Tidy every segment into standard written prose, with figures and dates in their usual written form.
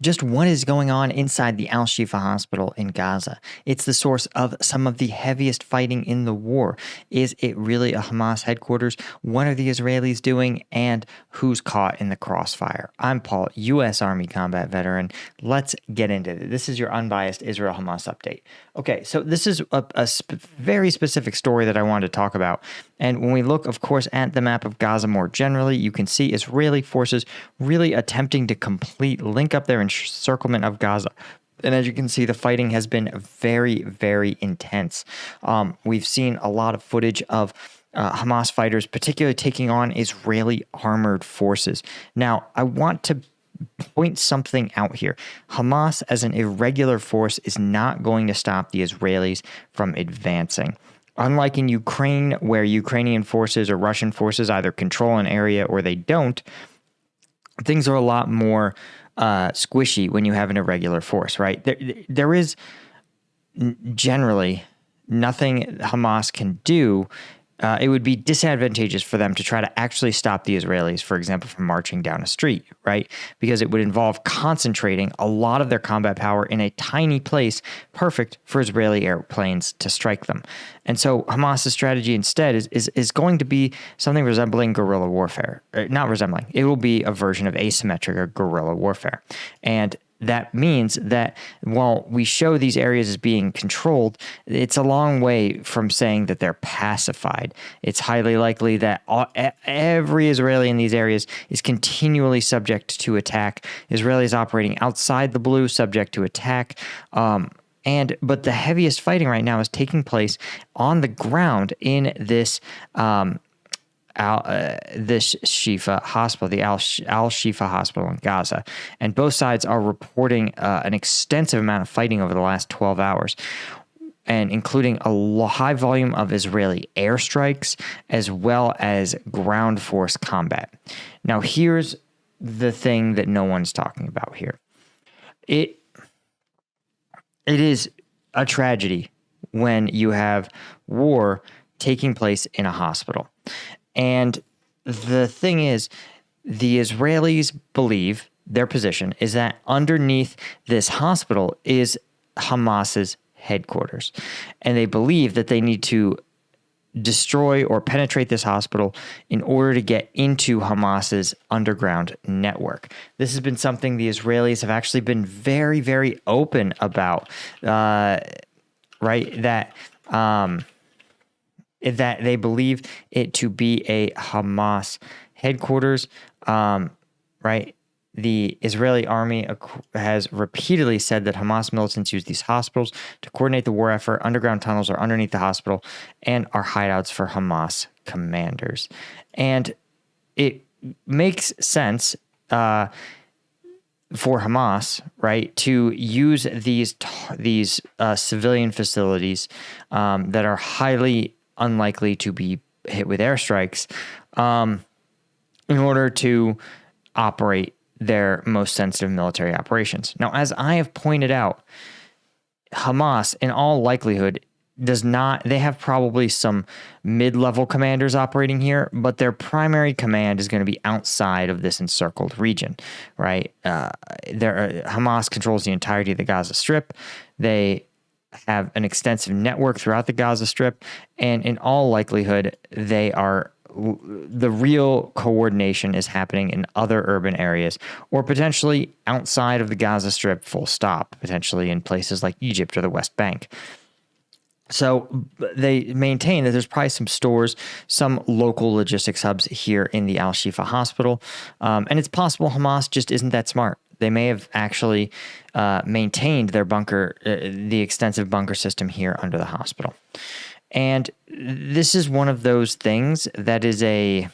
Just what is going on inside the Al-Shifa hospital in Gaza? It's the source of some of the heaviest fighting in the war. Is it really a Hamas headquarters? What are the Israelis doing? And who's caught in the crossfire? I'm Paul, U.S. Army combat veteran. Let's get into it. This is your unbiased Israel-Hamas update. Okay, so this is a very specific story that I wanted to talk about. And when we look, of course, at the map of Gaza more generally, you can see Israeli forces really attempting to link up their encirclement of Gaza. And as you can see, the fighting has been very, very intense. We've seen a lot of footage of Hamas fighters, particularly taking on Israeli armored forces. Now, I want to point something out here. Hamas, as an irregular force, is not going to stop the Israelis from advancing. Unlike in Ukraine, where Ukrainian forces or Russian forces either control an area or they don't, things are a lot more squishy when you have an irregular force, right? There is generally nothing Hamas can do. It would be disadvantageous for them to try to actually stop the Israelis, for example, from marching down a street, right? Because it would involve concentrating a lot of their combat power in a tiny place, perfect for Israeli airplanes to strike them. And so Hamas's strategy instead is going to be something resembling guerrilla warfare. Not resembling. It will be a version of asymmetric or guerrilla warfare. And that means that while we show these areas as being controlled, it's a long way from saying that they're pacified. It's highly likely that every Israeli in these areas is continually subject to attack. Israelis operating outside the blue, subject to attack. But the heaviest fighting right now is taking place on the ground in this Shifa hospital, the Al-Shifa hospital in Gaza. And both sides are reporting an extensive amount of fighting over the last 12 hours, and including a high volume of Israeli airstrikes as well as ground force combat. Now, here's the thing that no one's talking about here. It is a tragedy when you have war taking place in a hospital. And the thing is, the Israelis believe their position is that underneath this hospital is Hamas's headquarters. And they believe that they need to destroy or penetrate this hospital in order to get into Hamas's underground network. This has been something the Israelis have actually been very, very open about, right? That they believe it to be a Hamas headquarters, right? The Israeli army has repeatedly said that Hamas militants use these hospitals to coordinate the war effort. Underground tunnels are underneath the hospital and are hideouts for Hamas commanders. And it makes sense for Hamas, right, to use these civilian facilities that are highly unlikely to be hit with airstrikes in order to operate their most sensitive military operations. Now, as I have pointed out, Hamas, in all likelihood, they have probably some mid-level commanders operating here, but their primary command is going to be outside of this encircled region, right? Hamas controls the entirety of the Gaza Strip. They have an extensive network throughout the Gaza Strip, and in all likelihood, the real coordination is happening in other urban areas, or potentially outside of the Gaza Strip, full stop, potentially in places like Egypt or the West Bank. So they maintain that there's probably some stores, some local logistics hubs here in the Al-Shifa hospital, and it's possible Hamas just isn't that smart. They may have actually maintained their bunker, the extensive bunker system here under the hospital. And this is one of those things that is the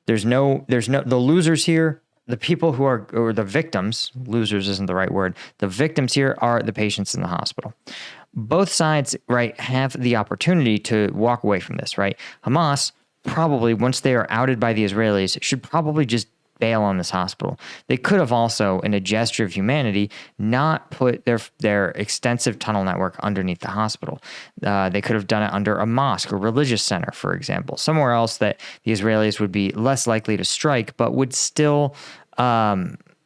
losers here, the people who are, or the victims, losers isn't the right word. The victims here are the patients in the hospital. Both sides, right, have the opportunity to walk away from this, right? Hamas probably, once they are outed by the Israelis, should probably just bail on this hospital. They could have also, in a gesture of humanity, not put their extensive tunnel network underneath the hospital. They could have done it under a mosque or religious center, for example, somewhere else that the Israelis would be less likely to strike, but would still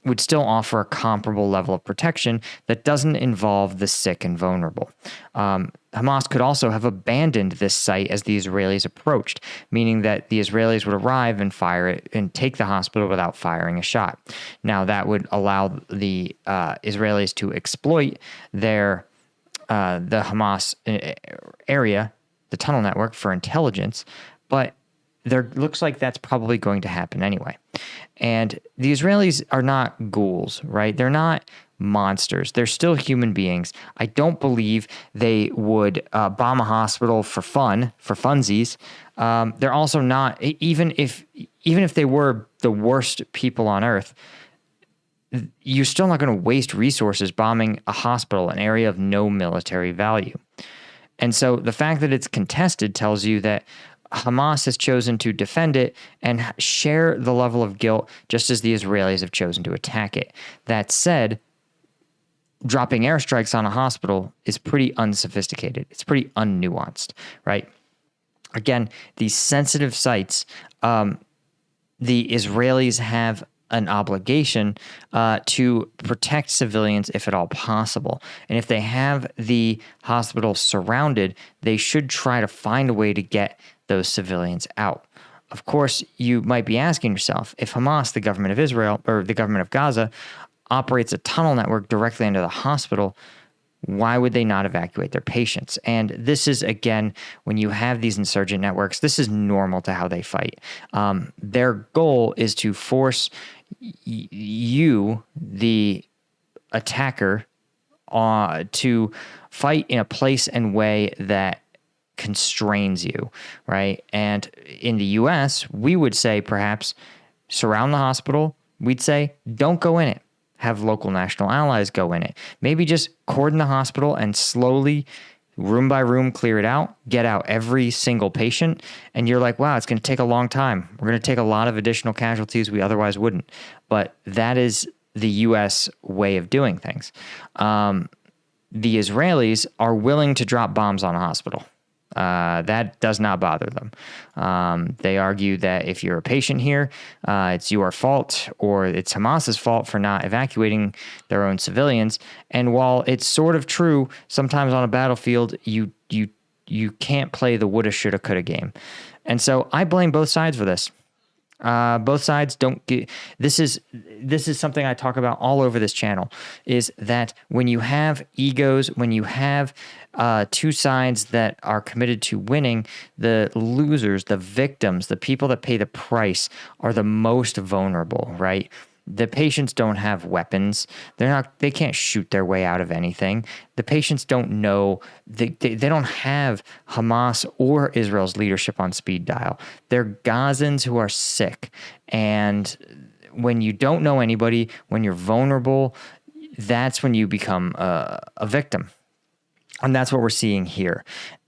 would still offer a comparable level of protection that doesn't involve the sick and vulnerable. Hamas could also have abandoned this site as the Israelis approached, meaning that the Israelis would arrive and fire it and take the hospital without firing a shot. Now, that would allow the Israelis to exploit the Hamas area, the tunnel network, for intelligence, but there looks like that's probably going to happen anyway. And the Israelis are not ghouls, right? They're not monsters. They're still human beings. I don't believe they would bomb a hospital for fun, for funsies. They're also not, even if they were the worst people on earth, you're still not going to waste resources bombing a hospital, an area of no military value. And so the fact that it's contested tells you that Hamas has chosen to defend it and share the level of guilt, just as the Israelis have chosen to attack it. That said, dropping airstrikes on a hospital is pretty unsophisticated. It's pretty unnuanced, right? Again, these sensitive sites, the Israelis have an obligation to protect civilians if at all possible. And if they have the hospital surrounded, they should try to find a way to get those civilians out. Of course, you might be asking yourself, if Hamas, the government of Israel, or the government of Gaza, operates a tunnel network directly into the hospital, why would they not evacuate their patients? And this is, again, when you have these insurgent networks, this is normal to how they fight. Their goal is to force you, the attacker, to fight in a place and way that constrains you, right? And in the U.S., we would say perhaps surround the hospital. We'd say don't go in it. Have local national allies go in it. Maybe just cordon the hospital and slowly, room by room, clear it out, get out every single patient. And you're like, wow, it's going to take a long time. We're going to take a lot of additional casualties we otherwise wouldn't. But that is the U.S. way of doing things. The Israelis are willing to drop bombs on a hospital. That does not bother them. They argue that if you're a patient here, it's your fault or it's Hamas's fault for not evacuating their own civilians. And while it's sort of true, sometimes on a battlefield, you can't play the woulda, shoulda, coulda game. And so I blame both sides for this. Both sides don't get, this is something I talk about all over this channel, is that when you have egos, when you have two sides that are committed to winning, the losers, the victims, the people that pay the price are the most vulnerable, right? The patients don't have weapons. They can't shoot their way out of anything. The patients don't know, they don't have Hamas or Israel's leadership on speed dial. They're Gazans who are sick. And when you don't know anybody, when you're vulnerable, that's when you become a victim. And that's what we're seeing here.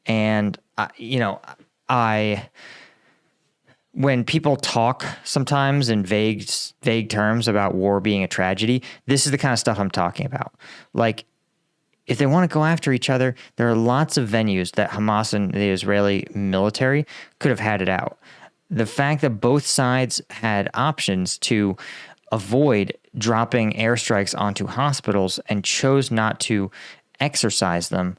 And, when people talk sometimes in vague terms about war being a tragedy, this is the kind of stuff I'm talking about. Like, if they want to go after each other, there are lots of venues that Hamas and the Israeli military could have had it out. The fact that both sides had options to avoid dropping airstrikes onto hospitals and chose not to exercise them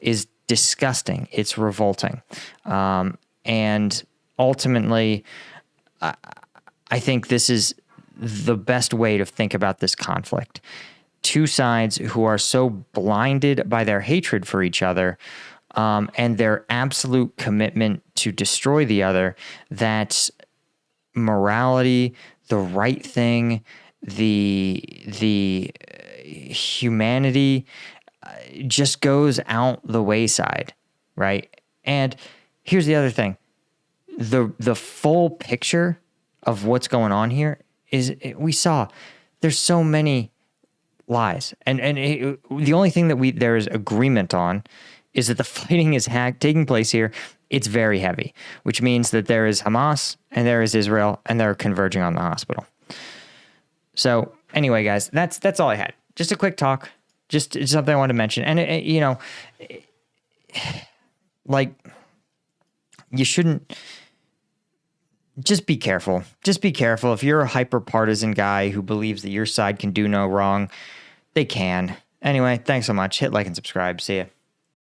is disgusting. It's revolting. And ultimately, I think this is the best way to think about this conflict. Two sides who are so blinded by their hatred for each other and their absolute commitment to destroy the other, that morality, the right thing, the humanity just goes out the wayside, right? And here's the other thing. The full picture of what's going on here is, we saw there's so many lies, and the only thing that there is agreement on is that the fighting is taking place here. It's very heavy, which means that there is Hamas and there is Israel, and they're converging on the hospital. So anyway, guys, that's all I had. Just a quick talk, just something I wanted to mention, and you shouldn't. just be careful. Just be careful. If you're a hyper partisan guy who believes that your side can do no wrong, they can. Anyway, thanks so much. Hit like and subscribe. See ya.